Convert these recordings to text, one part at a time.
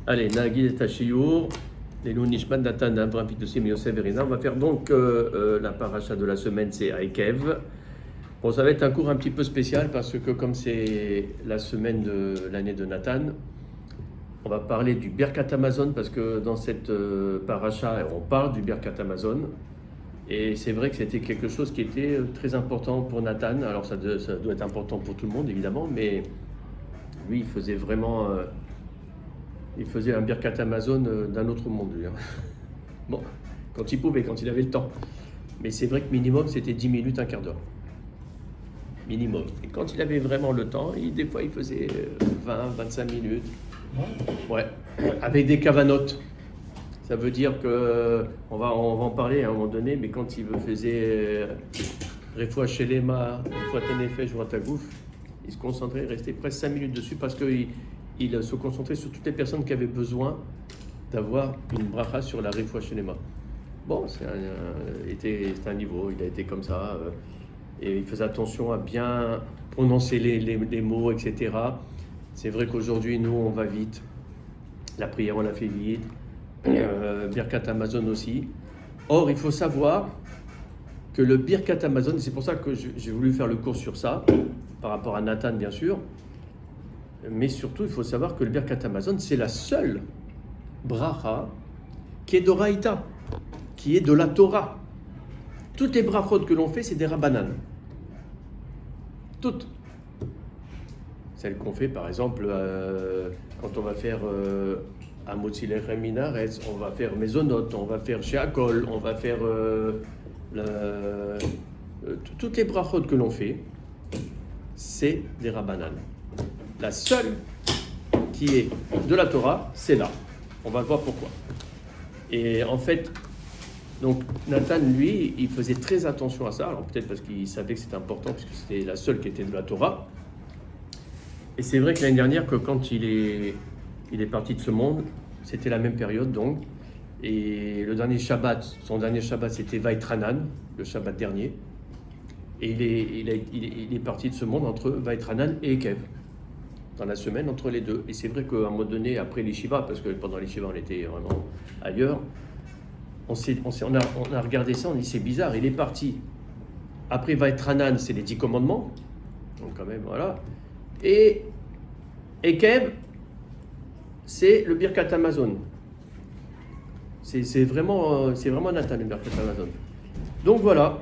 Allez, Nagid et Tachiour, les Nishmat Nathan Abraham Pitossim et Yosef Verina. On va faire donc la paracha de la semaine, c'est Aikev. Bon, ça va être un cours un petit peu spécial parce que comme c'est la semaine de l'année de Nathan, on va parler du Birkat Amazon parce que dans cette paracha, on parle du Birkat Amazon. Et c'est vrai que c'était quelque chose qui était très important pour Nathan. Alors ça doit être important pour tout le monde évidemment, mais lui il faisait vraiment... il faisait un Birkat Amazon d'un autre monde, lui. Hein. Bon, quand il pouvait, quand il avait le temps. Mais c'est vrai que minimum, c'était 10 minutes, un quart d'heure. Minimum. Et quand il avait vraiment le temps, des fois, il faisait 20, 25 minutes. Ouais, avec des cavanotes. Ça veut dire que, on va en parler à un moment donné, mais quand il faisait Refoua Shelema, Refoua Tenefesh, Refoua Tagouf, il se concentrait, il restait presque 5 minutes dessus parce qu'il se concentrait sur toutes les personnes qui avaient besoin d'avoir une bracha sur la Refoua Shelema. Bon, c'était un niveau, il a été comme ça, et il faisait attention à bien prononcer les mots, etc. C'est vrai qu'aujourd'hui, nous, on va vite. La prière, on la fait vite. Birkat Amazon aussi. Or, il faut savoir que le Birkat Amazon, c'est pour ça que j'ai voulu faire le cours sur ça, par rapport à Nathan, bien sûr. Mais surtout, il faut savoir que le Birkat Amazon, c'est la seule bracha qui est d'Oraïta, qui est de la Torah. Toutes les brachot que l'on fait, c'est des Rabbanan. Toutes. Celles qu'on fait, par exemple, quand on va faire Amotzi Lechem Minaretz, on va faire Mezonot, on va faire Sheakol, on va faire toutes les brachot que l'on fait, c'est des Rabbanan. La seule qui est de la Torah, c'est là. On va voir pourquoi. Et en fait, donc Nathan, lui, il faisait très attention à ça. Alors peut-être parce qu'il savait que c'était important, puisque c'était la seule qui était de la Torah. Et c'est vrai que l'année dernière, que quand il est parti de ce monde, c'était la même période donc. Et le dernier Shabbat, son dernier Shabbat, c'était Vaitranan, le Shabbat dernier. Et il est parti de ce monde entre Vaitranan et Ekev. Dans la semaine entre les deux. Et c'est vrai qu'à un moment donné, après les Shiva, parce que pendant les Shiva, on était vraiment ailleurs, on a regardé ça, on dit c'est bizarre, il est parti. Après Vaitranan, c'est les 10 commandements. Donc quand même, voilà. Et Ekev, c'est le Birkat Amazon. C'est vraiment Nathan, le Birkat Amazon. Donc voilà.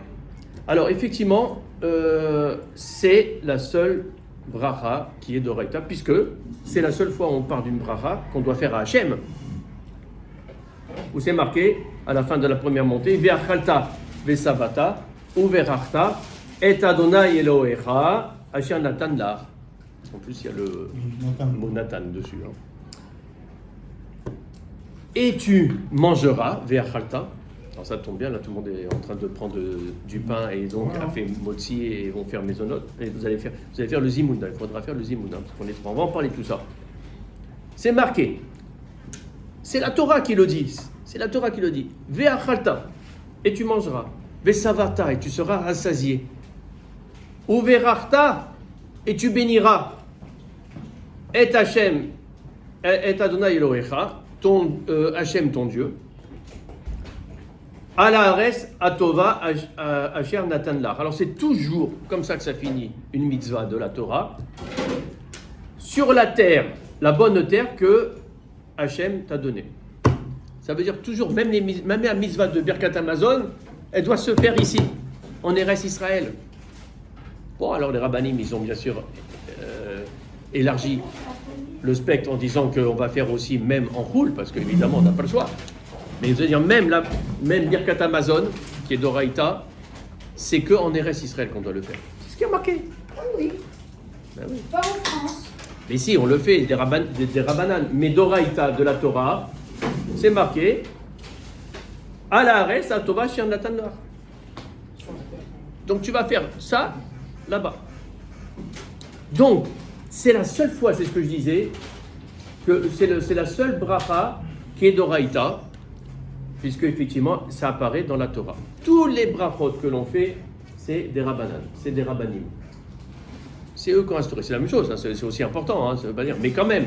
Alors effectivement, c'est la seule bracha qui est d'Oraïta, puisque c'est la seule fois où on parle d'une bracha qu'on doit faire à Hachem, où c'est marqué à la fin de la première montée Ve'achalta ve'savata uverachta et Adonai Elohecha asher natan lach. En plus, il y a le mot Nathan dessus. Hein. Et tu mangeras ve'achalta. Alors ça tombe bien, là tout le monde est en train de prendre du pain et donc a fait motzi et vont faire mezonot. Et vous allez faire le zimoun, il faudra faire le zimoun, hein, parce qu'on est trois. On va en parler de tout ça. C'est marqué. C'est la Torah qui le dit. C'est la Torah qui le dit. Ve'achalta, et tu mangeras. Ve'savata, et tu seras rassasié. Ou ve'rachta, et tu béniras. Et Hachem, et Adonai Elohecha, ton Hachem, ton Dieu. Ala Ares Atova Asher Natan Lach. Alors c'est toujours comme ça que ça finit, une mitzvah de la Torah. Sur la terre, la bonne terre que Hachem t'a donnée. Ça veut dire toujours, même la mitzvah de Birkat Amazon, elle doit se faire ici, en Eretz Israël. Bon, alors les rabbanim, ils ont bien sûr élargi le spectre en disant qu'on va faire aussi même en roule, parce qu'évidemment on n'a pas le choix. Mais je veux dire, même Birkat Amazon, qui est d'Oraïta, c'est qu'en Eretz Israël qu'on doit le faire. C'est ce qui est marqué. Ah oui. Ben oui. Pas en France. Mais si, on le fait, des Rabbanan. Mais d'Oraïta, de la Torah, c'est marqué Ala Ares Atova Shir Natan Lach. Donc tu vas faire ça là-bas. Donc, c'est la seule fois, c'est ce que je disais, que c'est la seule bracha qui est d'Oraïta, puisque effectivement, ça apparaît dans la Torah. Tous les brachot que l'on fait, c'est des Rabbanan, c'est des Rabbanim. C'est eux qui ont instauré. C'est la même chose, hein, c'est aussi important, hein, ça veut pas dire. Mais quand même,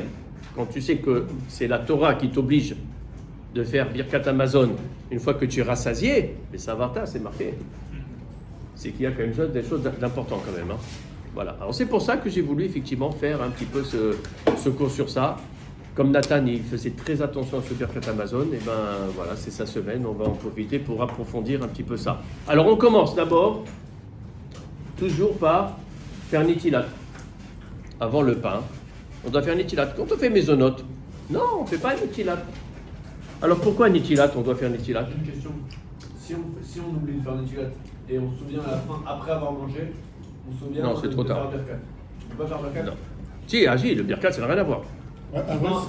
quand tu sais que c'est la Torah qui t'oblige de faire Birkat Hamazon une fois que tu es rassasié, mais ça va, c'est marqué. C'est qu'il y a quand même des choses d'important quand même. Hein. Voilà. Alors c'est pour ça que j'ai voulu effectivement faire un petit peu ce cours sur ça. Comme Nathan, il faisait très attention à ce Birkat Hamazon, et ben voilà, c'est sa semaine, on va en profiter pour approfondir un petit peu ça. Alors on commence d'abord, toujours par faire Nitilat. Avant le pain, on doit faire Nitilat. Quand on fait Mésonote, non, on ne fait pas Nitilat. Alors pourquoi Nitilat, on doit faire Nitilat? Une question. Si on oublie de faire Nitilat et on se souvient à la fin, après avoir mangé, on se souvient Non, c'est trop tard. faire Birkat. Tu peux pas faire Birkat? Non. Si, agis, le Birkat, ça n'a rien à voir. Si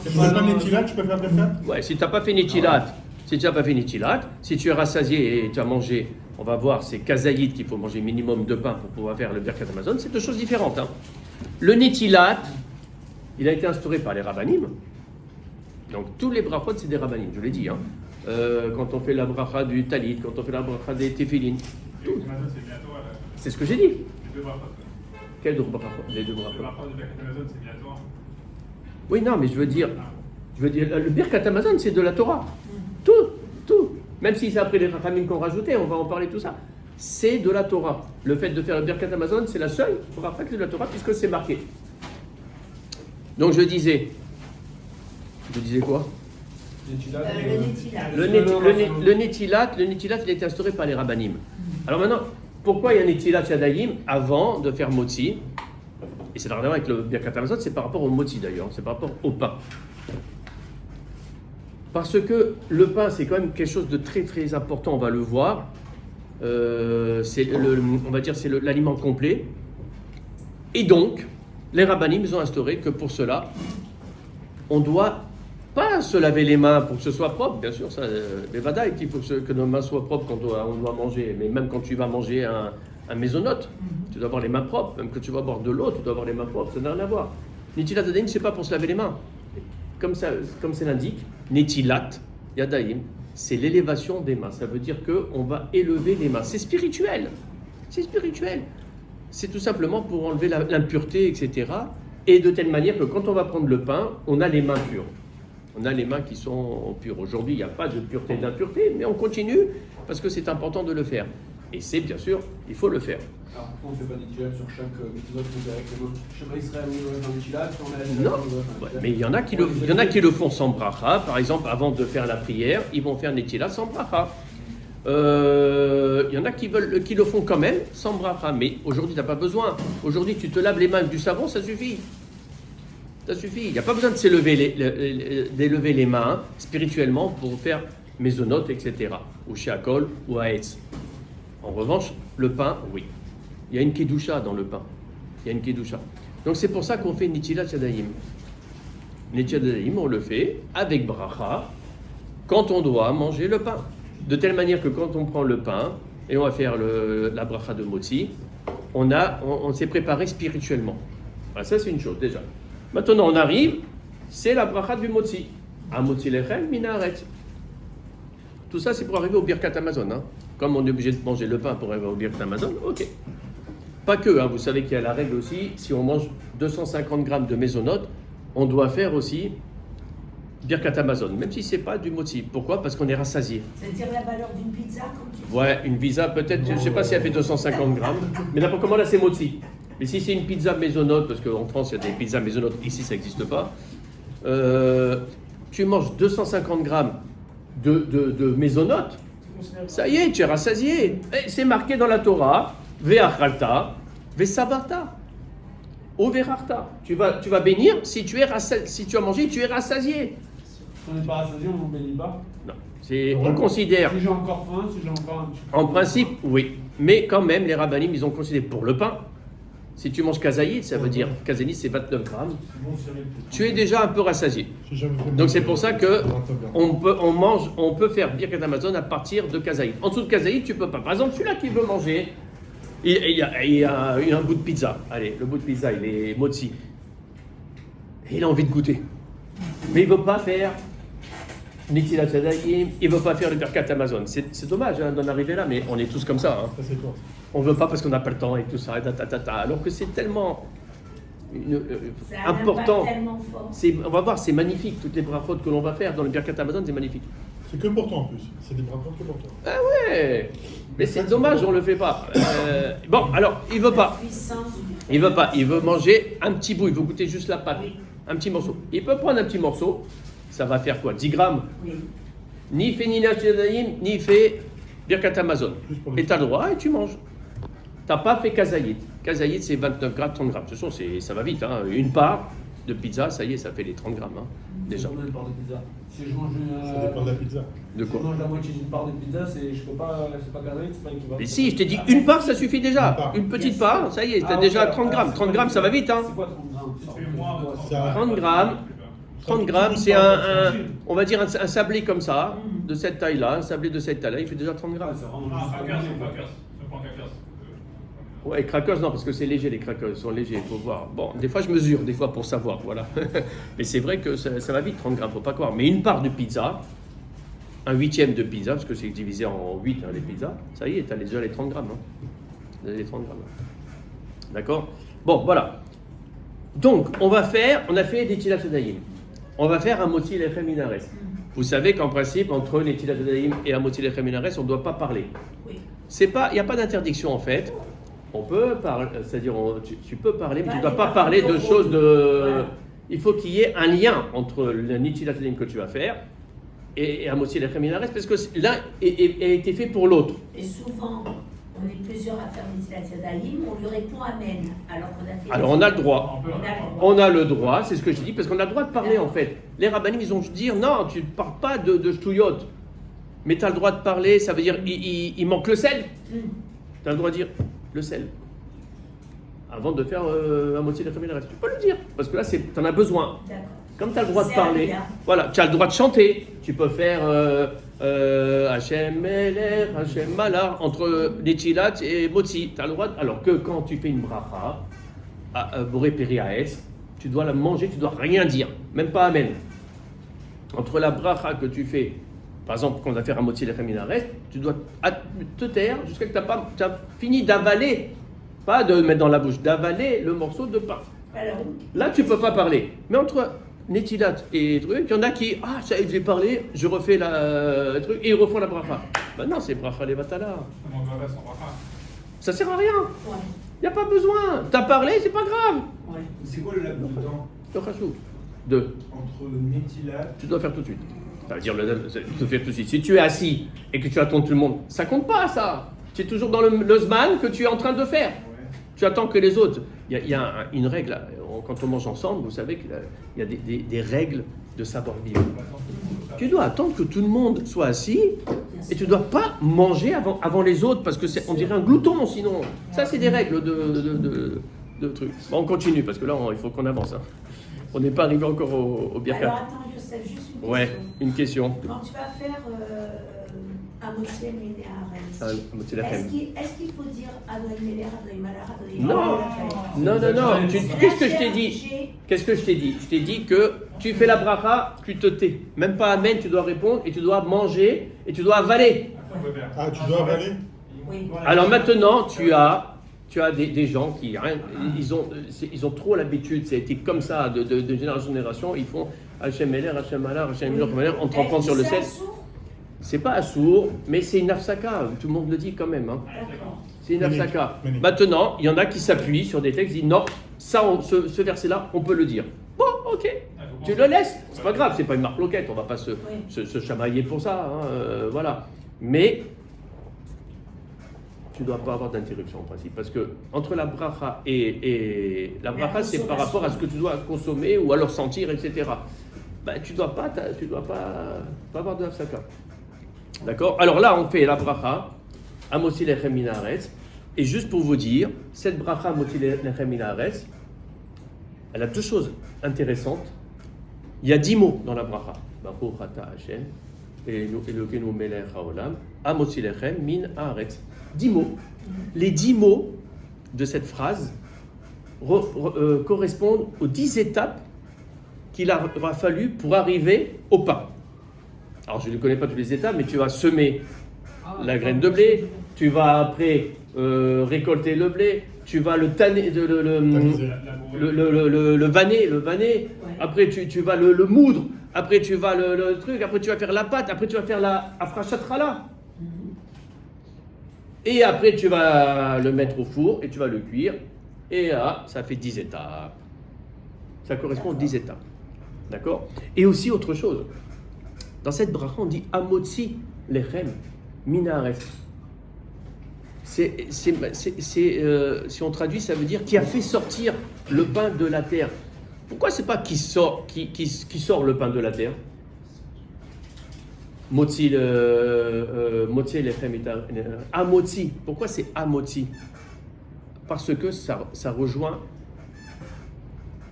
tu fais pas Nitilat, tu peux faire Birkat? Ouais, si tu n'as pas fait Nitilat, si tu es rassasié et tu as mangé, on va voir, c'est kazaïd qu'il faut manger minimum 2 pains pour pouvoir faire le Birkat Hamazon, c'est 2 choses différentes. Hein. Le Nitilat, il a été instauré par les rabbanim. Donc tous les brachot, c'est des rabbanim, je l'ai dit. Hein. Quand on fait la bracha du talit, quand on fait la bracha des téphilines, tout. C'est ce que j'ai dit. Quel deux brachot? Les 2 brachot. Oui, non, mais je veux dire, le Birkat Hamazon, c'est de la Torah. Tout. Même si c'est après les rachamim qu'on rajoutait, on va en parler tout ça. C'est de la Torah. Le fait de faire le Birkat Hamazon, c'est la seule bracha de la Torah, puisque c'est marqué. Donc je disais quoi? Le Netilat, il a été instauré par les rabbanim. Alors maintenant, pourquoi il y a Netilat Yadayim avant de faire Motzi? Et c'est rien à voir avec le Birkat Hamazon, c'est par rapport au Motzi d'ailleurs, c'est par rapport au pain. Parce que le pain, c'est quand même quelque chose de très très important, on va le voir. On va dire c'est l'aliment complet. Et donc, les rabbanim, ils ont instauré que pour cela, on doit pas se laver les mains pour que ce soit propre, bien sûr, ça, mais vadaï, il faut que nos mains soient propres quand on doit manger. Mais même quand tu vas manger un mésonote, tu dois avoir les mains propres. Même quand tu vas boire de l'eau, tu dois avoir les mains propres, ça n'a rien à voir. Nitilat Yadayim, c'est pas pour se laver les mains. Comme c'est l'indique, Netilat Yadayim, c'est l'élévation des mains. Ça veut dire qu'on va élever les mains. C'est spirituel. C'est spirituel. C'est tout simplement pour enlever l'impureté, etc. Et de telle manière que quand on va prendre le pain, on a les mains pures. On a les mains qui sont pures. Aujourd'hui, il n'y a pas de pureté d'impureté, mais on continue parce que c'est important de le faire. Et c'est bien sûr, il faut le faire. Alors pourquoi on ne fait pas Nitilat sur chaque épisode qu'on fait avec les mots Shema Israël, on doit faire Nitilat, on a Non, ouais, mais il y en a qui le font sans bracha. Par exemple, avant de faire la prière, ils vont faire Nitilat sans bracha. Il y en a qui le font quand même sans bracha, mais aujourd'hui tu n'as pas besoin. Aujourd'hui tu te laves les mains avec du savon, ça suffit. Ça suffit. Il n'y a pas besoin de d'élever les mains spirituellement pour faire mésonote, etc. Ou shiakol ou haetz. En revanche, le pain, oui. Il y a une kedusha dans le pain. Il y a une kedusha. Donc c'est pour ça qu'on fait Nitilat Yadayim. Nitilat Yadayim, on le fait avec bracha quand on doit manger le pain. De telle manière que quand on prend le pain et on va faire la bracha de Motzi, on s'est préparé spirituellement. Voilà, ça c'est une chose déjà. Maintenant on arrive, c'est la bracha du Motzi. A Motzi lechem minaret. Tout ça c'est pour arriver au Birkat Hamazon. Hein. Comme on est obligé de manger le pain pour arriver au Birkat Hamazon, ok. Pas que, hein, vous savez qu'il y a la règle aussi, si on mange 250 grammes de mésonote, on doit faire aussi Birkat Hamazon, même si c'est pas du Motzi. Pourquoi? Parce qu'on est rassasié. C'est-à-dire la valeur d'une pizza comme tu dis. Ouais, une pizza peut-être, je ne sais pas si elle fait 250 grammes, mais n'importe comment là c'est Motzi. Mais si c'est une pizza mésonote, parce qu'en France il y a des pizzas mésonotes, ici ça n'existe pas, tu manges 250 grammes de mésonote, ça y est, tu es rassasié. Et c'est marqué dans la Torah, Ve'achalta, Ve'savarta, ou Ve'rarta. Tu vas bénir si tu as mangé, tu es rassasié. Si on n'est pas rassasié, on ne bénit pas. Non, on considère. Si j'ai encore faim, si j'ai encore un petit peu. En principe, oui. Mais quand même, les rabbanim, ils ont considéré pour le pain. Si tu manges kazaïd, ça veut dire kazaïd, c'est 29 grammes. Tu es déjà un peu rassasié. Donc c'est pour ça que on peut faire Birkat Hamazon à partir de kazaïd. En dessous de kazaïd, tu peux pas. Par exemple, celui-là qui veut manger, il y a un bout de pizza. Allez, le bout de pizza, il est motzi. Et il a envie de goûter. Mais il ne veut pas faire Nitilat Yadayim, il ne veut pas faire le Birkat Hamazon. C'est dommage d'en arriver là, mais on est tous comme ça. Hein. On ne veut pas parce qu'on n'a pas le temps et tout ça, alors que c'est tellement... C'est un important. impact tellement fort. On va voir, c'est magnifique. Toutes les brachot que l'on va faire dans le Birkat Hamazon, c'est magnifique. C'est que pour toi en plus. C'est des brachot que pour toi. Ah ouais. Mais c'est dommage, on le fait pas. Bon, alors, il veut pas. Il veut pas. Il veut manger un petit bout. Il veut goûter juste la pâte. Un petit morceau. Il peut prendre un petit morceau. Ça va faire quoi? 10 grammes. Oui. Ni fait ni Nashadaïm, ni fait Birkat Hamazon. Et tu as le droit et tu manges. T'as pas fait Kazayit. Kazayit, c'est 29 grammes, 30 grammes. De toute façon, ça va vite. Hein. Une part de pizza, ça y est, ça fait les 30 grammes. Hein, déjà. Combien de parts de pizza? Si je mange Ça dépend de la pizza. De quoi? Si je mange la moitié d'une part de pizza, je peux pas, c'est pas carré, c'est pas équivalent. Mais si, je t'ai dit une part, ça suffit déjà. Une petite part, ça y est, t'as déjà 30 grammes. 30 grammes, ça va vite. Hein. C'est quoi 30 grammes? 30 grammes. 30 grammes, c'est on va dire un sablé comme ça, de cette taille-là. Un sablé de cette taille-là, il fait déjà 30 grammes. C'est vraiment juste. Ouais, crackers, non, parce que c'est léger, les crackers, ils sont légers, il faut voir. Bon, des fois je mesure, des fois pour savoir, voilà. Mais c'est vrai que ça va vite, 30 grammes, faut pas croire. Mais une part de pizza, un huitième de pizza, parce que c'est divisé en 8, hein, les pizzas, ça y est, t'as déjà les 30 grammes. Hein. T'as les 30 grammes. D'accord? Bon, voilà. Donc, on a fait des tilat Daïm. On va faire un moti lechem minares. Vous savez qu'en principe, entre les tilat Daïm et un moti lechem minares, on ne doit pas parler. Oui. Il n'y a pas d'interdiction en fait. On peut parler, c'est-à-dire tu peux parler, mais tu ne dois pas parler de choses de. Voilà. Il faut qu'il y ait un lien entre le nitilat que tu vas faire et un moti lechem minares, parce que l'un a été fait pour l'autre. Et souvent, on est plusieurs à faire Nitilat Yadayim, on lui répond Amen. Alors qu'on a fait. Alors on a le droit. On a le droit, c'est ce que je dis, parce qu'on a le droit de parler en fait. Les rabbanim, ils ont dit non, tu ne parles pas de shtouyot, mais tu as le droit de parler, ça veut dire il manque le sel. Tu as le droit de dire le sel. Avant de faire un moitié de la famille, tu peux le dire, parce que là, tu en as besoin. D'accord. Comme tu as le droit de parler, voilà, tu as le droit de chanter. Tu peux faire Hachem Meler, Hachem Malar, entre Netilat et Motzi. Tu as le droit, alors que quand tu fais une bracha, à Boré Periaetz, tu dois la manger, tu dois rien dire, même pas Amen. Entre la bracha que tu fais, par exemple, quand on va faire un Motzi Lechem Minares, tu dois te taire jusqu'à ce que tu as fini d'avaler, pas de mettre dans la bouche, d'avaler le morceau de pain. Alors, là, tu ne peux pas parler. Mais entre Netilat et truc, il y en a qui, ça y est, j'ai parlé, je refais le truc, et ils refont la bracha. Ben non, c'est bracha levatala. Ça sert à rien. ouais. Il n'y a pas besoin. Tu as parlé, c'est pas grave. Ouais. C'est quoi le laps de temps Le chachou. Deux. entre Netilat? Tu dois faire tout de suite. Ça veut dire, tu dois faire tout de suite. Si tu es assis et que tu attends tout le monde, ça compte pas, ça. Tu es toujours dans le zman que tu es en train de faire. Tu attends que les autres. Il y a une règle, quand on mange ensemble, vous savez qu'il y a des règles de savoir-vivre. Tu dois attendre que tout le monde soit assis et tu ne dois pas manger avant les autres parce que on dirait un glouton sinon. Ça, c'est des règles de trucs. Bon, on continue parce que là, il faut qu'on avance. Hein. On n'est pas arrivé encore au Birkat. Alors attends, Youssef, juste une question. Ouais, une question. Quand tu vas faire un motiel Ménéarès, Motzi Lechem. est-ce qu'il faut dire Adonai Meler, Adonai Malar, Adonai Non. Qu'est-ce que je t'ai dit? Qu'est-ce que je t'ai dit? Je t'ai dit que tu fais la bracha, tu te tais. Même pas amen, tu dois répondre et tu dois manger et tu dois avaler. Ah, tu dois avaler? Oui. Alors maintenant, tu as des gens qui ils ont trop l'habitude, ça a été comme ça de génération en génération, ils font Hachem Meler, Hachem Malar, Hachem Meler en trempant sur le sel. C'est pas assourd, mais c'est une nafsaka, tout le monde le dit quand même. Hein. C'est une nafsaka. Maintenant, il y en a qui s'appuient sur des textes, disent non, ça, ce verset-là, on peut le dire. Bon, ok, tu le laisses, c'est pas grave, c'est pas une marque loquette, on va pas se chamailler pour ça, hein, voilà. Mais tu dois pas avoir d'interruption en principe, parce que entre la bracha et la bracha, c'est par rapport à ce que tu dois consommer ou alors sentir, etc. Ben, tu dois pas avoir de nafsaka. D'accord? Alors là, on fait la bracha, Amotzi Lechem Minares, et juste pour vous dire, cette bracha Amotzi Lechem Minares, elle a deux choses intéressantes. Il y a 10 mots dans la bracha. Baruch Ata Hashem, Elokeinu Melech Haolam, Amotzi Lechem Minares. 10 mots. Les 10 mots de cette phrase correspondent aux 10 étapes qu'il aura fallu pour arriver au pain. Alors, je ne connais pas toutes les étapes, mais tu vas semer la graine de blé, tu vas après récolter le blé, tu vas le tanner, le vanner, après tu vas le moudre, après tu vas le truc, après tu vas faire la pâte, après tu vas faire la afrachatrala. Et après tu vas le mettre au four et tu vas le cuire. Et là, ça fait 10 étapes. Ça correspond aux 10 étapes. D'accord? Et aussi autre chose. Dans cette bracha, on dit Amotzi lechem minares. Si on traduit, ça veut dire qui a fait sortir le pain de la terre. Pourquoi c'est pas qui sort le pain de la terre? Motzi lechem Amotzi. Pourquoi c'est Amotzi? Parce que ça rejoint.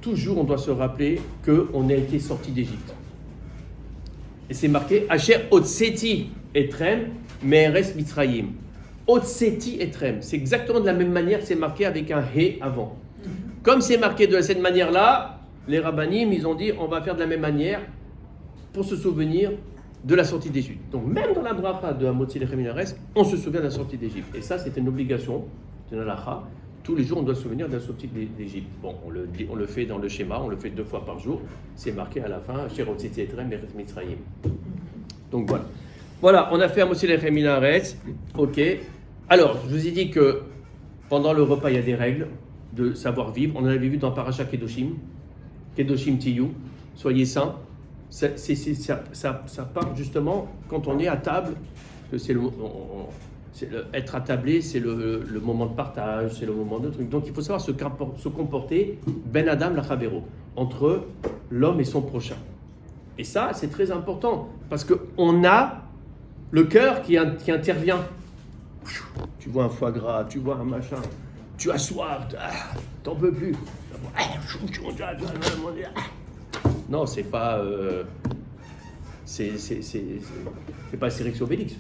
Toujours, on doit se rappeler qu'on a été sorti d'Égypte. Et c'est marqué Asher Otseti Etrem Meres Mitzrayim. Otseti Etrem. C'est exactement de la même manière que c'est marqué avec un He avant. Comme c'est marqué de cette manière-là, les rabbanim, ils ont dit on va faire de la même manière pour se souvenir de la sortie d'Égypte. Donc même dans la bracha de Amotzi Lechem Minares, on se souvient de la sortie d'Égypte. Et ça, c'est une obligation, c'est une halakha. Tous les jours, on doit se souvenir de la sortie d'Égypte. Bon, on le fait dans le schéma, on le fait 2 fois par jour. C'est marqué à la fin, Asher Otseti Etrem Meres Mitzrayim. Donc voilà. Voilà, on a fait Amotzi Lechem Minares. Ok. Alors, je vous ai dit que pendant le repas, il y a des règles de savoir-vivre. On en avait vu dans Parashat Kedoshim. Kedoshim Tiyu. Soyez saints. Ça part justement quand on est à table. Que c'est être attablé, c'est le moment de partage, c'est le moment de truc. Donc il faut savoir se comporter Ben Adam Lachavero, entre l'homme et son prochain. Et ça, c'est très important, parce qu'on a le cœur qui intervient. Tu vois un foie gras, tu vois un machin, tu as soif, t'en peux plus. Non, c'est pas... c'est pas Astérix Obélix.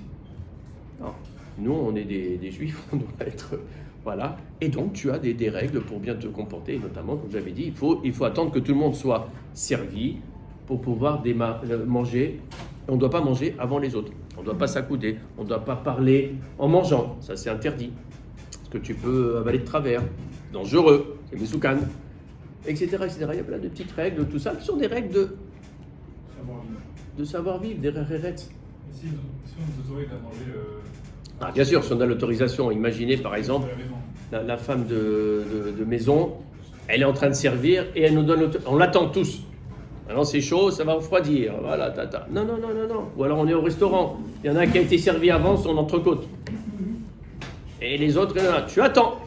Non. Nous, on est des juifs, on doit être... Voilà. Et donc, tu as des règles pour bien te comporter, notamment, comme j'avais dit, il faut attendre que tout le monde soit servi pour pouvoir manger. On ne doit pas manger avant les autres. On ne doit pas s'accouder. On ne doit pas parler en mangeant. Ça, c'est interdit. Parce que tu peux avaler de travers. Dangereux. C'est Messoukan. Etc., etc. Il y a plein de petites règles, tout ça, qui sont des règles de savoir-vivre, des rérettes. Et si on nous autorise à manger... bien sûr, si on a l'autorisation, imaginez par exemple la femme de maison, elle est en train de servir et elle nous donne on l'attend tous. Alors c'est chaud, ça va refroidir, voilà, tata. Non. Ou alors on est au restaurant, il y en a un qui a été servi avant son entrecôte. Et les autres, tu attends.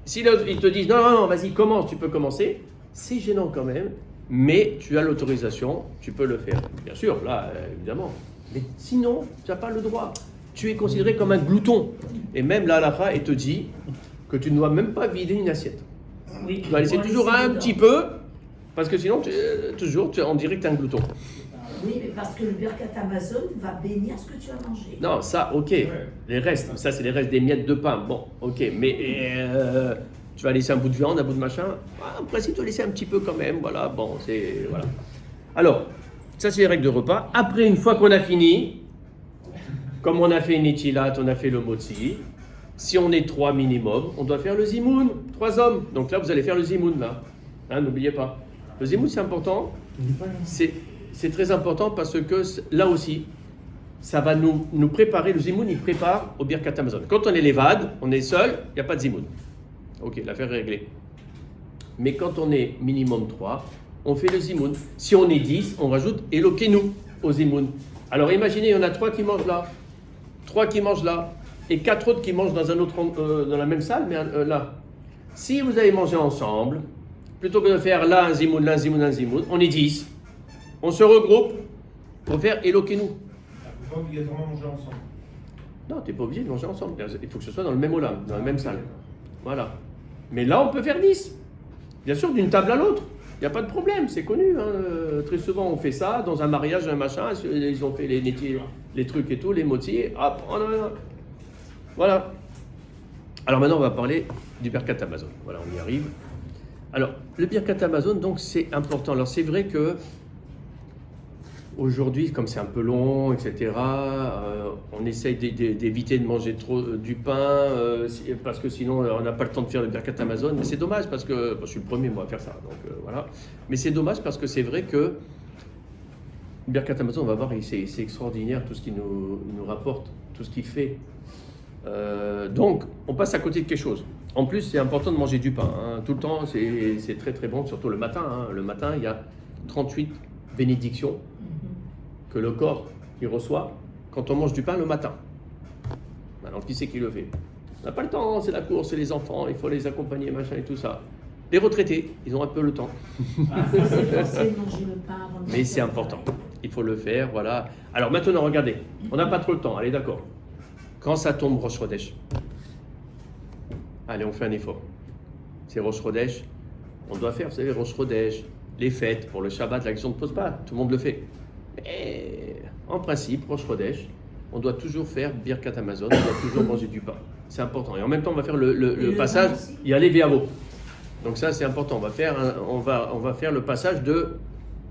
Si ils te disent non, vas-y, commence, tu peux commencer, c'est gênant quand même, mais tu as l'autorisation, tu peux le faire. Bien sûr, là, évidemment. Mais sinon, tu n'as pas le droit. Tu es considéré comme un glouton. Et même là, la fin, elle te dit que tu ne dois même pas vider une assiette. Oui, tu dois laisser toujours un petit peu, parce que sinon, on dirait que tu es un glouton. Oui, mais parce que le Birkat Amazon va bénir ce que tu as mangé. Non, ça, ok. Les restes, ça, c'est les restes des miettes de pain. Bon, ok. Mais tu vas laisser un bout de viande, un bout de machin. En principe, tu vas laisser un petit peu quand même. Voilà, bon, c'est... Voilà. Alors, ça, c'est les règles de repas. Après, une fois qu'on a fini... Comme on a fait Netilat, on a fait le Motzi. Si on est 3 minimum, on doit faire le Zimoun, 3 hommes. Donc là, vous allez faire le Zimoun, là. Hein, n'oubliez pas. Le Zimoun, c'est important. C'est très important parce que là aussi, ça va nous préparer. Le Zimoun, il prépare au Birkat Amazon. Quand on est l'évade, on est seul, il n'y a pas de Zimoun. Ok, l'affaire est réglée. Mais quand on est minimum 3, on fait le Zimoun. Si on est 10, on rajoute Elokeinu au Zimoun. Alors imaginez, il y en a 3 qui mangent là. 3 qui mangent là, et 4 autres qui mangent dans un autre, dans la même salle, mais là. Si vous allez manger ensemble, plutôt que de faire là un zimoun, là un zimoun, un zimoun, on est 10. On se regroupe pour faire Elokeinu. Il ne faut pas obligatoirement manger ensemble. Non, tu n'es pas obligé de manger ensemble. Il faut que ce soit dans le même olam, dans la même salle. Voilà. Mais là, on peut faire 10. Bien sûr, d'une table à l'autre. Il n'y a pas de problème, c'est connu. Hein. Très souvent, on fait ça dans un mariage, un machin. Ils ont fait les trucs et tout, les motifs. Hop, voilà. Alors maintenant, on va parler du Birkat Amazon. Voilà, on y arrive. Alors, le Birkat Amazon, donc, c'est important. Alors, c'est vrai que Aujourd'hui, comme c'est un peu long, etc., on essaye d'éviter de manger trop du pain, parce que sinon on n'a pas le temps de faire le Birkat Amazon. Mais c'est dommage parce que, bon, je suis le premier moi à faire ça, donc voilà. Mais c'est dommage parce que c'est vrai que Birkat Amazon, on va voir, c'est extraordinaire tout ce qu'il nous rapporte, tout ce qu'il fait. Donc, on passe à côté de quelque chose. En plus, c'est important de manger du pain, hein. Tout le temps, c'est très très bon, surtout le matin, hein. Le matin, il y a 38 bénédictions que le corps il reçoit quand on mange du pain le matin. Alors, qui c'est qui le fait? On n'a pas le temps, c'est la course, c'est les enfants, il faut les accompagner, machin et tout ça. Les retraités, ils ont un peu le temps. C'est forcé de manger le pain avant de Mais c'est manger. important, il faut le faire, voilà. Alors maintenant, regardez, on n'a pas trop le temps, allez d'accord. Quand ça tombe Rosh Chodesh, allez, on fait un effort. C'est Rosh Chodesh, on doit faire, vous savez, Rosh Chodesh, les fêtes, pour le Shabbat, la question ne pose pas, tout le monde le fait. Mais en principe, Rosh Chodesh, on doit toujours faire Birkat Amazon, on doit toujours manger du pain. C'est important. Et en même temps, on va faire le passage, il y a les Véavo. Donc ça, c'est important. On va faire le passage de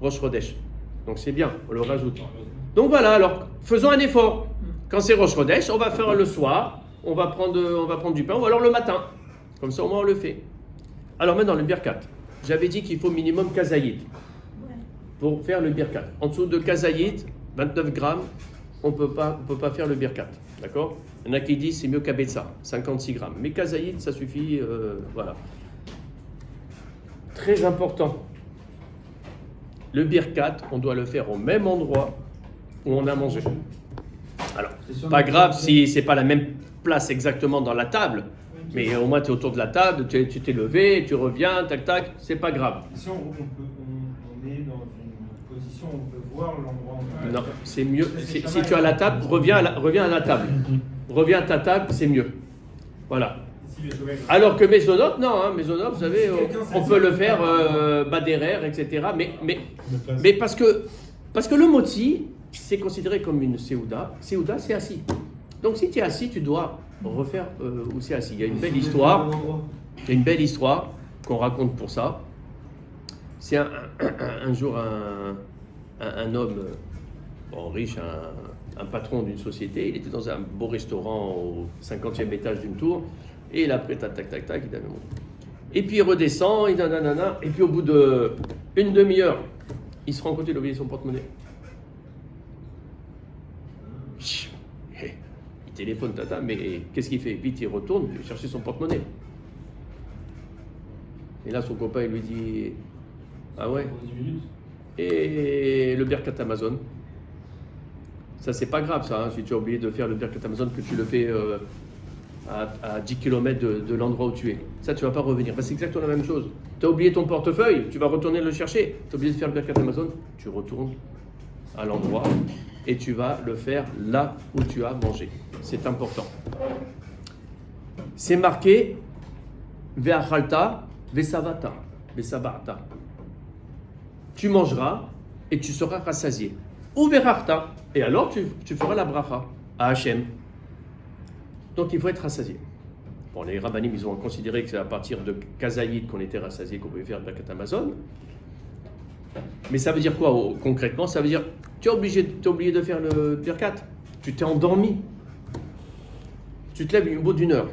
Rosh Chodesh. Donc c'est bien, on le rajoute. Donc voilà, alors faisons un effort. Quand c'est Rosh Chodesh, on va faire le soir, on va prendre du pain, ou alors le matin. Comme ça, au moins, on le fait. Alors maintenant, le Birkat. J'avais dit qu'il faut minimum Kazayit pour faire le Birkat. En dessous de Kazayit, 29 grammes, on peut pas faire le Birkat. D'accord? Il y en a qui disent c'est mieux qu'Abetsa, 56 grammes. Mais Kazayit, ça suffit, voilà. Très important. Le Birkat, on doit le faire au même endroit où on a mangé. Alors, pas grave si c'est pas la même place exactement dans la table, mais au moins tu es autour de la table, tu t'es levé, tu reviens, tac tac, c'est pas grave. Si on est dans une position où on peut voir l'endroit où on est. Non, c'est mieux. Si tu es à la table, reviens à la table. Reviens à ta table, c'est mieux. Voilà. Alors que Maisonnop, non, hein, Maisonnop, vous savez, on peut le faire Baderer, etc. Mais parce que le moti, c'est considéré comme une Seouda. Seouda, c'est assis. Donc si tu es assis, tu dois refaire où c'est assis. Il y a une belle histoire. Il y a une belle histoire qu'on raconte pour ça. C'est un jour un homme riche, un patron d'une société. Il était dans un beau restaurant au 50e étage d'une tour. Et il a pris tac, il avait monté. Et puis il redescend, et puis au bout d'une demi-heure, il se rend compte qu'il a oublié son porte-monnaie. Il téléphone tata, mais qu'est-ce qu'il fait? Vite, il retourne chercher son porte-monnaie. Et là, son copain, il lui dit, ah ouais? Et le Birkat Amazon? Ça, c'est pas grave, ça, hein, si tu as oublié de faire le Birkat Amazon, que tu le fais à 10 km de l'endroit où tu es. Ça, tu vas pas revenir. Ben, c'est exactement la même chose. Tu as oublié ton portefeuille, tu vas retourner le chercher. Tu as oublié de faire le Birkat Amazon, tu retournes à l'endroit et tu vas le faire là où tu as mangé. C'est important. C'est marqué Ve'achalta, ve'savata, ve'sabata. Tu mangeras et tu seras rassasié. Ou ve'rachta, et alors tu feras la bracha à Hachem. Donc il faut être rassasié. Bon, les rabbanim, ils ont considéré que c'est à partir de Kazayit qu'on était rassasié, qu'on pouvait faire le Birkat Amazon. Mais ça veut dire quoi concrètement? Ça veut dire, tu as oublié de faire le Birkat. Tu t'es endormi. Tu te lèves au bout d'une heure.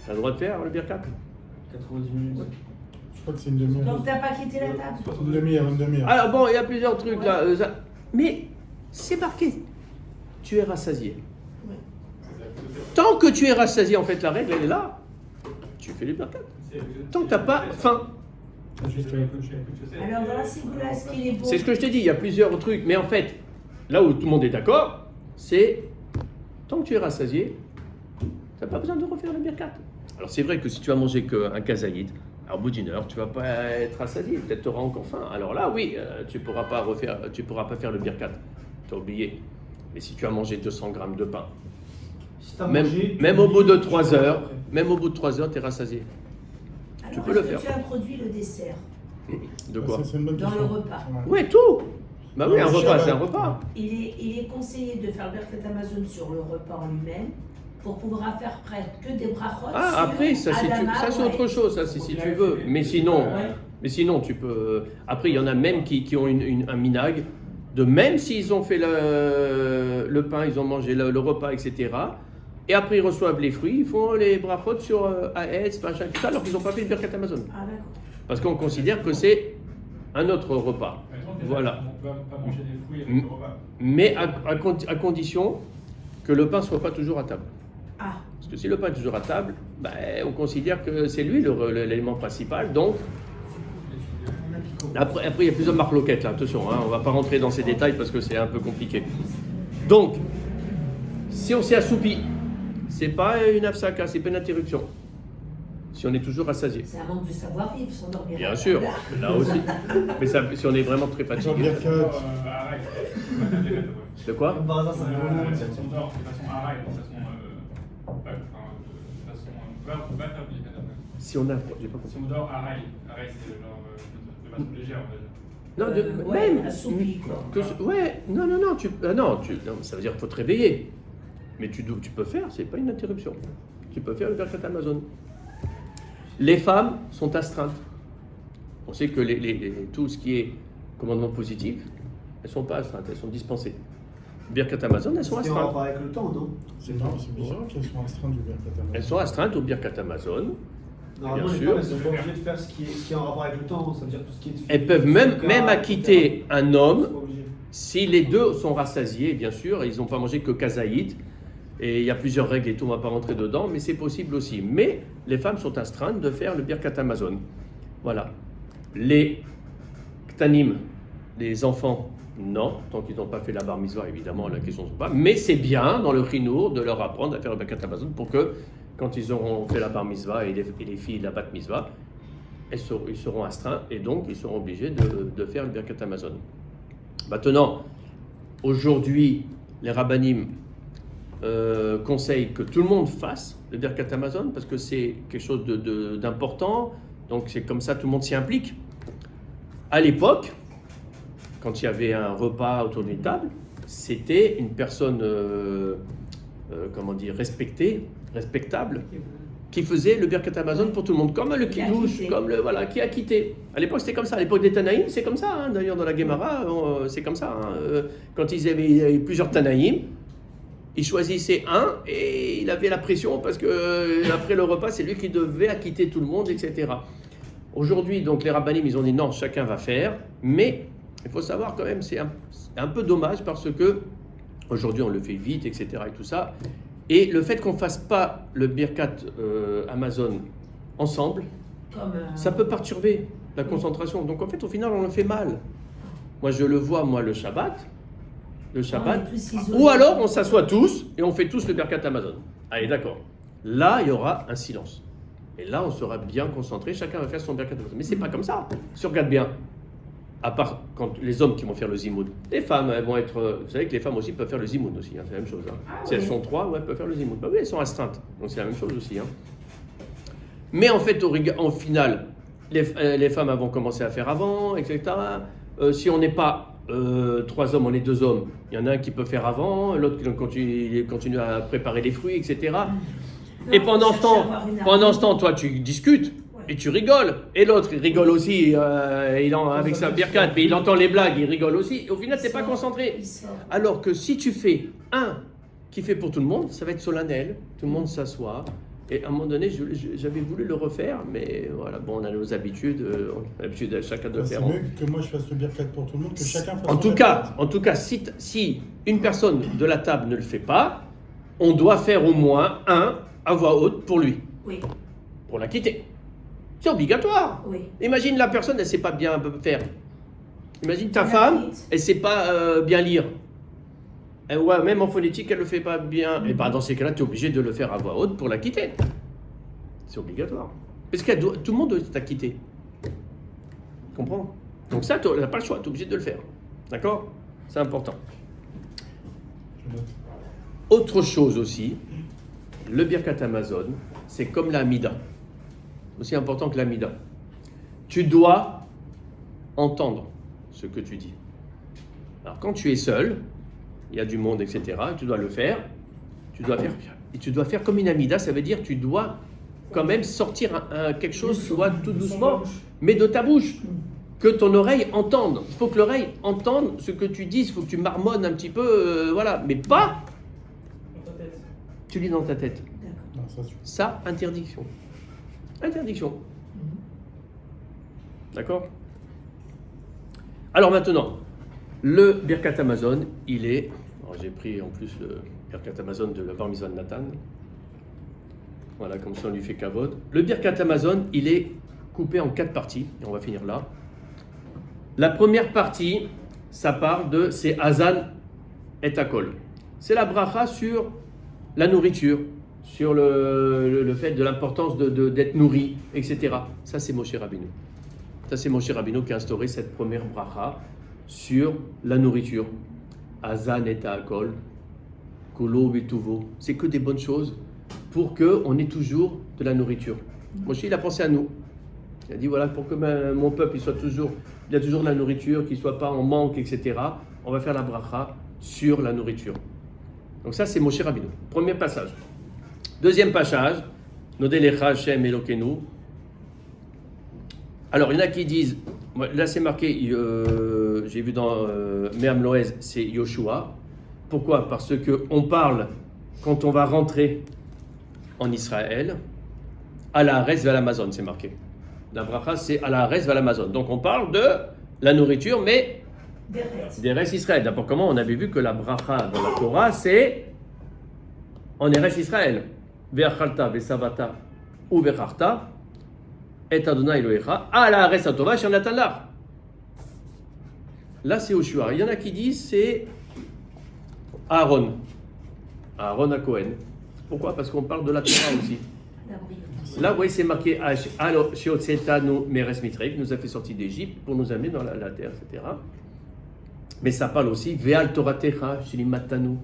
Tu as le droit de faire le Birkat? 90 minutes. Je crois que c'est une demi-heure. Donc t'as pas quitté la table? Une demi-heure. Alors bon, il y a plusieurs trucs là. Mais c'est marqué. Tu es rassasié. Tant que tu es rassasié, en fait, la règle, elle est là. Tu fais le Birkat. Tant que tu n'as pas faim. Alors dans la Ségoula, ce qu'il est beau. C'est ce que je t'ai dit, il y a plusieurs trucs. Mais en fait, là où tout le monde est d'accord, c'est tant que tu es rassasié, tu n'as pas besoin de refaire le Birkat. Alors c'est vrai que si tu as mangé qu'un Kazayit, au bout d'une heure, tu ne vas pas être rassasié, peut-être tu auras encore faim. Alors là, oui, tu ne pourras pas faire le Birkat. Tu as oublié. Mais si tu as mangé 200 grammes de pain, même au bout de 3 heures, tu es rassasié. Alors, tu peux le faire. Tu introduis le dessert De quoi? C'est une bonne dans question. le repas. Oui, tout. Bah oui, Non, un mais repas, je- c'est un repas. Il est conseillé de faire Birkat Amazon sur le repas en lui-même pour pouvoir faire presque que des brachot. Ah, après, ça c'est autre chose, ça, si tu veux. Mais sinon, tu peux. Après, il y en a même qui ont un minag de même s'ils ont fait le pain, ils ont mangé le repas, etc. Et après ils reçoivent les fruits, ils font les brachot sur Haetz, machin, tout ça, alors qu'ils n'ont pas fait le Birkat Hamazon. Ah, d'accord. Parce qu'on considère que c'est un autre repas. Voilà. On ne peut pas manger des fruits avec le repas. Mais à condition que le pain ne soit pas toujours à table. Ah, Parce que si le pain est toujours à table, ben, on considère que c'est lui l'élément principal. Donc, après il y a plusieurs marloquettes là, attention, hein, on ne va pas rentrer dans ces détails parce que c'est un peu compliqué. Donc, si on s'est assoupi, c'est pas une afsaka, c'est pas une interruption. Si on est toujours rassasié. c'est un manque de savoir-vivre, s'endormir. Bien sûr, là aussi. Mais ça, si on est vraiment très fatigué. Arrête. De quoi? Comme par hasard, ça me remonte. Si on dort de façon arrête, de façon va faire du Birkat Hamazon. Si on a. J'ai pas compris. Si on dort arrête, c'est genre de façon légère, on va dire. Non, Ouais, même. assoupi, quoi. Ouais, non, ça veut dire qu'il faut te réveiller. Mais tu peux faire, c'est pas une interruption. Tu peux faire le Birkat Hamazon. Les femmes sont astreintes. On sait que tout ce qui est commandement positif, elles ne sont pas astreintes, elles sont dispensées. Birkat Hamazon, elles sont C'est en astreintes. rapport avec le temps, non? C'est bizarre qu'elles soient astreintes du Birkat Hamazon. Elles sont astreintes au Birkat Hamazon. Normalement, Bien les sûr. femmes, elles sont pas obligées de faire ce qui est en rapport avec le temps, ça veut dire tout ce qui est de Elles peuvent même acquitter un Elles homme sont pas obligées. si les deux sont rassasiés, bien sûr, et ils n'ont pas mangé que kazaïd. Et il y a plusieurs règles et tout, on ne va pas rentrer dedans, mais c'est possible aussi. Mais les femmes sont astreintes de faire le Birkat Hamazon. Voilà. Les ktanim, les enfants, non, tant qu'ils n'ont pas fait la bar mitzvah, évidemment, la question ne se pose pas. Mais c'est bien, dans le chinour, de leur apprendre à faire le Birkat Hamazon pour que, quand ils auront fait la bar mitzvah et les filles la bat mitzvah, ils seront astreints et donc ils seront obligés de faire le Birkat Hamazon. Maintenant, aujourd'hui, les rabbanim conseillent que tout le monde fasse le Birkat Hamazon parce que c'est quelque chose d'important, donc c'est comme ça, tout le monde s'y implique. À l'époque, quand il y avait un repas autour d'une table, c'était une personne, respectable, qui faisait le Birkat Hamazon pour tout le monde, comme le Kiddush, qui a quitté. À l'époque, c'était comme ça. À l'époque des Tanaïm, c'est comme ça. Hein. D'ailleurs, dans la Gemara, c'est comme ça. Hein. Quand il y avait plusieurs Tanaïm, il choisissait un et il avait la pression parce que après le repas, c'est lui qui devait acquitter tout le monde, etc. Aujourd'hui, donc les rabbanim, ils ont dit non, chacun va faire, mais il faut savoir quand même, c'est un peu dommage parce que aujourd'hui on le fait vite, etc. et tout ça. Et le fait qu'on ne fasse pas le Birkat Hamazon ensemble, ça peut perturber la concentration. Donc en fait, au final, on le fait mal. Moi, je le vois, le Shabbat. Ou alors, on s'assoit tous et on fait tous le Birkat Hamazon. Allez, d'accord. Là, il y aura un silence. Et là, on sera bien concentré. Chacun va faire son Birkat Hamazon. Mais c'est pas comme ça. Si on regarde bien, à part quand les hommes qui vont faire le zimoun, les femmes, elles vont être. Vous savez que les femmes aussi peuvent faire le zimoun aussi. Hein, c'est la même chose. Hein. Si elles sont 3, elles peuvent faire le zimoun. Bah oui, elles sont astreintes. Donc c'est la même chose aussi. Hein. Mais en fait, au final, les femmes vont commencer à faire avant, etc. Si on n'est pas 3 hommes, on est 2 hommes. Il y en a un qui peut faire avant, l'autre qui continue à préparer les fruits, etc. Et pendant ce temps, toi, tu discutes et tu rigoles. Et l'autre, il rigole aussi avec sa birkat, mais il entend les blagues, il rigole aussi. Et au final, tu n'es pas concentré. Alors que si tu fais un qui fait pour tout le monde, ça va être solennel. Tout le monde s'assoit. Et à un moment donné, j'avais voulu le refaire, mais voilà, bon, on a nos habitudes, on a l'habitude à chacun de faire. C'est mieux que moi je fasse le Birkat pour tout le monde, que chacun fasse En tout cas, si une personne de la table ne le fait pas, on doit faire au moins un à voix haute pour lui, Oui, pour la quitter. C'est obligatoire. oui. Imagine la personne, elle ne sait pas bien faire. Imagine ta femme, elle ne sait pas bien lire. Ouais, même en phonétique, elle ne le fait pas bien. Et ben dans ces cas-là, tu es obligé de le faire à voix haute pour la quitter. C'est obligatoire. Parce que tout le monde doit être quitté. Tu comprends? Donc ça, tu n'as pas le choix, tu es obligé de le faire. D'accord? C'est important. Autre chose aussi, le Birkat Hamazon, c'est comme la Hamida. Aussi important que la Hamida. Tu dois entendre ce que tu dis. Alors quand tu es seul, il y a du monde, etc. Tu dois le faire. Tu dois faire comme une Hamida, ça veut dire tu dois quand même sortir quelque chose, soit tout doucement, mais de ta bouche. que ton oreille entende. Il faut que l'oreille entende ce que tu dis, il faut que tu marmonnes un petit peu, voilà, mais pas Dans ta tête. tu lis dans ta tête. D'accord. Non, ça, c'est- Ça, interdiction. Interdiction. D'accord? Alors maintenant, le Birkat Amazon, il est... alors j'ai pris en plus le Birkat Amazon de la Bar Mitzvah de Nathan. Voilà, comme ça on lui fait kavod. Le Birkat Amazon, il est coupé en 4 parties, et on va finir là. La première partie, ça parle de... c'est Hazan et Akol. C'est la bracha sur la nourriture, sur le fait de l'importance d'être nourri, etc. Ça, c'est Moshe Rabbeinu. Ça, c'est Moshe Rabbeinu qui a instauré cette première bracha sur la nourriture. Hazan et Akol, Kolo Betuvo. C'est que des bonnes choses pour qu'on ait toujours de la nourriture. Moshe, il a pensé à nous. Il a dit, voilà, pour que mon peuple il a toujours de la nourriture, qu'il ne soit pas en manque, etc. On va faire la bracha sur la nourriture. Donc ça, c'est Moshe Rabbeinu. Premier passage. Deuxième passage, Nodelecha Hashem Elokenu. Alors, il y en a qui disent, là c'est marqué, j'ai vu dans Me'am Loez, c'est Yoshua. Pourquoi? Parce qu'on parle, quand on va rentrer en Israël, à la Haaretz vers l'Amazon, c'est marqué. La bracha, c'est à la Haaretz vers l'Amazon. Donc, on parle de la nourriture, mais des restes Israël. D'abord, comment on avait vu que la bracha dans la Torah, c'est en Eretz Israël. Ve'achalta, ve'savata, ou ve'charta, et Adonai Elohecha, à la Haaretz HaTova, chez Natan Lach. Là, c'est Yoshua. Il y en a qui disent c'est Aaron. Aaron à Cohen. Pourquoi? Parce qu'on parle de la Torah aussi. Là, vous voyez, c'est marqué Sheotzetanu Meres Mitrei, qui nous a fait sortir d'Égypte pour nous amener dans la terre, etc. Mais ça parle aussi Ve'al Toratecha Shelimatanu.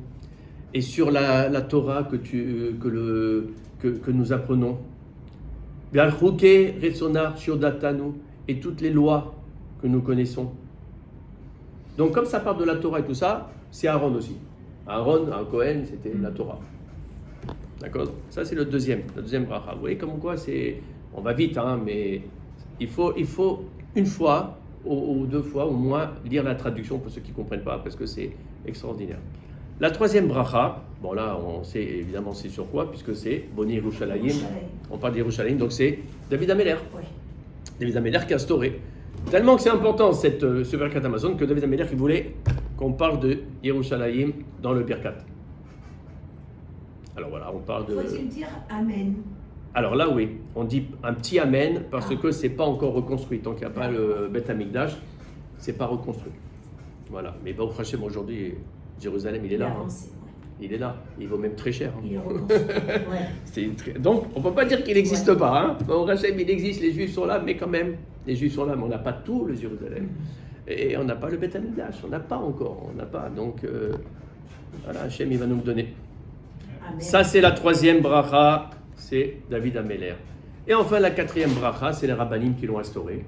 Et sur la Torah que nous apprenons. Ve'al Chuke Retsona Shiodatanu. Et toutes les lois que nous connaissons. Donc, comme ça parle de la Torah et tout ça, c'est Aaron aussi. Aaron, à Cohen, c'était la Torah. D'accord? Ça, c'est la deuxième bracha. Vous voyez comme quoi on va vite, hein, mais il faut une fois ou 2 fois au moins lire la traduction pour ceux qui ne comprennent pas, parce que c'est extraordinaire. La troisième bracha, bon là, on sait évidemment c'est sur quoi, puisque c'est Boni Yerushalayim. On parle d'Yerushalayim, donc c'est David Ameller. Oui. David Ameller qui a instauré. Tellement que c'est important ce Birkat Amazon que David Ameller il voulait qu'on parle de Yerushalayim dans le Birkat. Alors voilà, on parle de... Faut-il dire Amen? Alors là, oui, on dit un petit Amen parce que c'est pas encore reconstruit. Tant qu'il n'y a pas le Beth Amikdash, c'est pas reconstruit. Voilà. Mais Baruch Hashem, aujourd'hui, Jérusalem, il est là. Hein. Il est là. Il vaut même très cher. Hein. Il est reconstruit. Ouais. Donc, on ne peut pas dire qu'il n'existe pas. Hein. Baruch Hashem, il existe, les Juifs sont là, mais quand même, les Juifs sont là, mais on n'a pas tout le Jérusalem. Et on n'a pas le Beth Amikdash, on n'a pas encore. On n'a pas. Donc, voilà, Hashem, il va nous le donner. Amen. Ça, c'est la troisième bracha, c'est David Ameller. Et enfin, la quatrième bracha, c'est les rabbanim qui l'ont instaurée.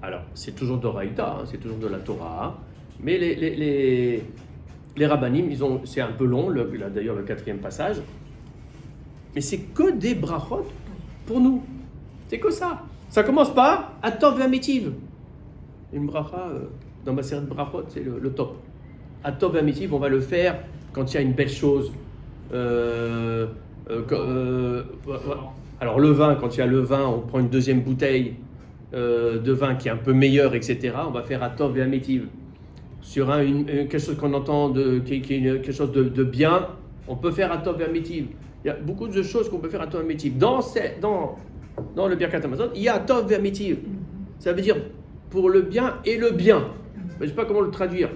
Alors, c'est toujours d'Oraïta, hein, c'est toujours de la Torah, mais les rabbanim, c'est un peu long, d'ailleurs le quatrième passage, mais c'est que des brachot pour nous. C'est que ça. Ça commence par Atov Ve'amitiv. Une bracha, dans ma série de brachot, c'est le top. Atov Ve'amitiv, on va le faire quand il y a une belle chose. Alors le vin, quand il y a le vin, on prend une deuxième bouteille de vin qui est un peu meilleure, etc. On va faire Atov Ve'amitiv. Sur quelque chose qu'on entend, quelque chose de bien, on peut faire Atov Ve'amitiv. Il y a beaucoup de choses qu'on peut faire Atov Ve'amitiv. Dans le Birkat Amazon, il y a Atov Ve'amitiv. Ça veut dire pour le bien et le bien. Je ne sais pas comment le traduire.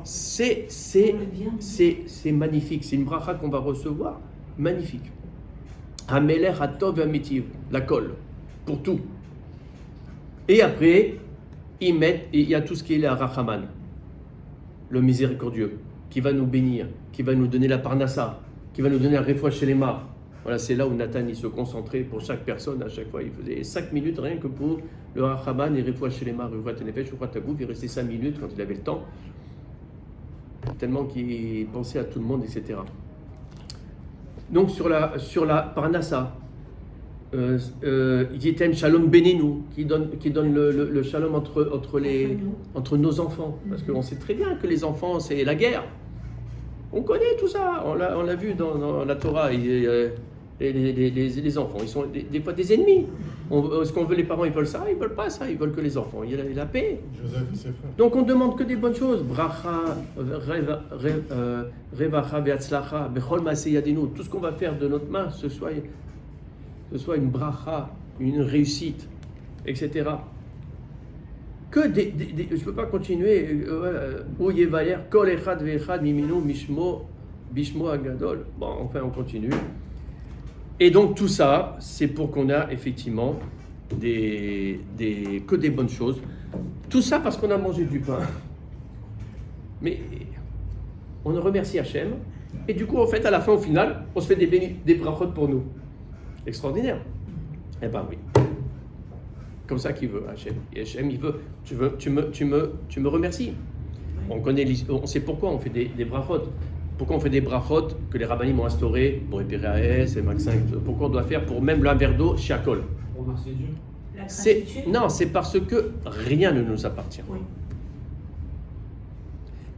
C'est magnifique, c'est une bracha qu'on va recevoir, magnifique. Ameler Atov Ve'amitiv, la colle, pour tout. Et après, il y a tout ce qui est la Rachaman, le miséricordieux, qui va nous bénir, qui va nous donner la Parnassa, qui va nous donner la Refoua Shelema. Voilà, c'est là où Nathan il se concentrait pour chaque personne, à chaque fois. Il faisait 5 minutes rien que pour le Rachaman et Refoua Shelema, Refoua Tenefesh, Refoua Tagouf. Il restait 5 minutes quand il avait le temps. Tellement qu'il pensait à tout le monde, etc. Donc sur la Parnassa, Yitem Shalom Beninu, qui donne le shalom entre nos enfants. Parce qu'on sait très bien que les enfants, c'est la guerre. On connaît tout ça, on l'a vu dans la Torah. Les enfants, ils sont des fois des ennemis. Est-ce qu'on veut les parents, ils veulent ça, ils veulent pas ça, ils veulent que les enfants, il y a la paix. Joseph et ses frères. Donc on demande que des bonnes choses. Bracha, revacha, ve'atzlacha, bechol maaseh yadinu. Tout ce qu'on va faire de notre main, ce soit une bracha, une réussite, etc. Que je ne peux pas continuer. Où yevayer kol echad ve'echad miminu bishmo agadol. Bon, enfin on continue. Et donc tout ça, c'est pour qu'on a effectivement que des bonnes choses. Tout ça parce qu'on a mangé du pain. Mais on remercie Hachem. Et du coup, en fait, à la fin, au final, on se fait des brachot pour nous. Extraordinaire. Eh ben oui. Comme ça qu'il veut, Hachem. Et Hachem, il veut. Tu me remercies. On sait pourquoi on fait des brachot. Pourquoi on fait des brachot que les rabbinim ont instauré pour Epiraes et Maxin. Pourquoi on doit faire pour même un verre d'eau chez Akol. On remercie Dieu. La gratitude. Non, c'est parce que rien ne nous appartient. Oui.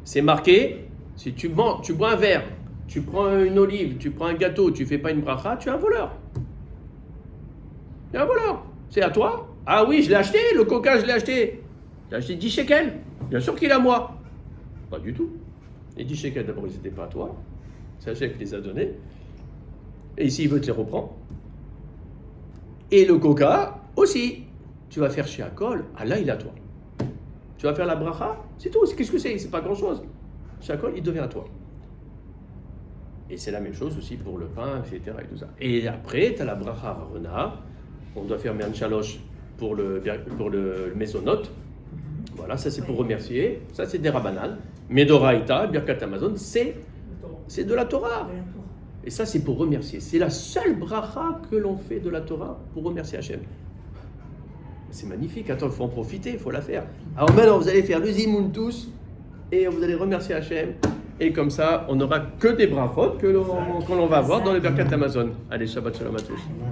C'est marqué, si tu bois un verre, tu prends une olive, tu prends un gâteau, tu fais pas une bracha, tu es un voleur. Tu es un voleur. C'est à toi. Ah oui, je l'ai acheté, le coca, je l'ai acheté. J'ai acheté 10 shekels. Bien sûr qu'il est à moi. Pas du tout. Les 10 shekels, d'abord, ils n'étaient pas à toi. C'est Hachem qui les a donnés. Et ici, il veut te les reprendre. Et le coca aussi. Tu vas faire chez Akol, Allah, il est à toi. Tu vas faire la bracha, c'est tout. Qu'est-ce que c'est? C'est pas grand-chose. Chez Akol, il devient à toi. Et c'est la même chose aussi pour le pain, etc. Et tout ça. Et après, tu as la bracha Arona. On doit faire Me'an Shalosh pour le mésonote. Voilà, ça c'est pour remercier. Ça c'est des Rabbanan. Medoraïta, Birkat Amazon, c'est de la Torah. Et ça c'est pour remercier. C'est la seule bracha que l'on fait de la Torah pour remercier Hachem. C'est magnifique. Attends, il faut en profiter, il faut la faire. Alors maintenant, vous allez faire le Zimoun tous et vous allez remercier Hachem. Et comme ça, on n'aura que des brachot que l'on va avoir dans les Birkat Amazon. Allez, Shabbat Shalom à tous. Ouais.